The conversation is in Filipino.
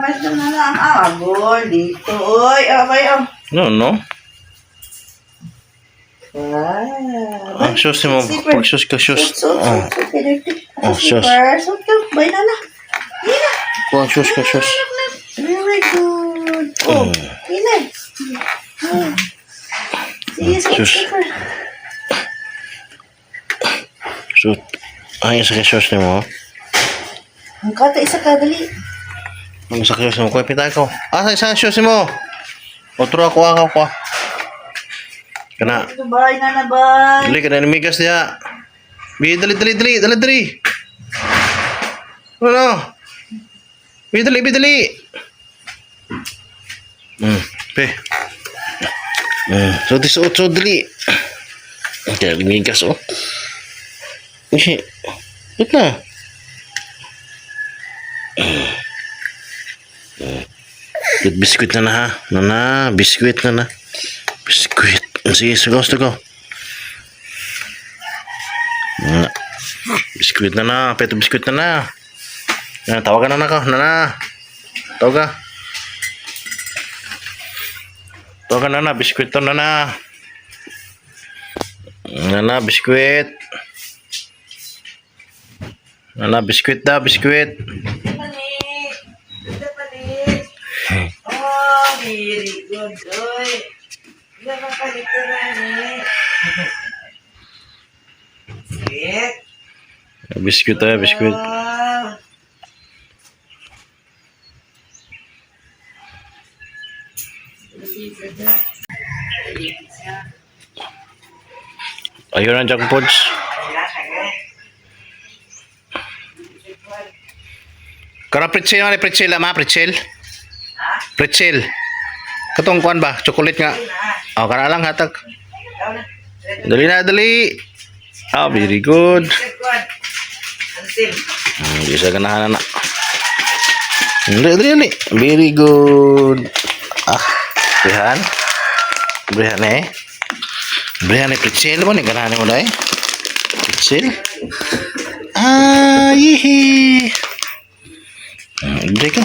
mas na lang. Agol, dito. Oy, okay, oh. No. Ah, Shoes mo. Pag-shoes ka, shoes. Oh, shoes. Suit ka. Bay na na. Kuha, shoes ka, shoes. Very good. Oh, inay. Sige, Shoes. slipper. Shoes. Ay, isa ka shoes ni mo. Ang kata, isa ka, dali. Ang isa ka shoes ni mo. Kuha, pitay ko. Isa ka shoes ni mo. Otro ako, ako. Kana. Ito, bay na, bay. Dali ka na namigas niya. Dali. Ano? Dali. Pe. So dali. Okay, namigas oh. Uy, ito na. Biskuit na ha. Biskuit na. Biskuit. Sige, gusto ko. Biskuit na. Peto biskuit na. Tawagan na ako. Tawagan. Tawagan na. Biskuit to na. Biskuit. Biskuit da. Biskuit. Oh, very good. Oy. Dapat palito na ni. Sweet. Biskuit tayo, biskuit. Ayun ang junk foods. Karang pretzel ama, pretzel. Pretzel. Katong kuan ba? Chocolate nga. Oh, kana lang hatag. Dali. Very good. Bisa ganahan na. Dali. Very good. Brihan pretzel mo ni ganahan mo dai. Pretzel. Yihi. Dito.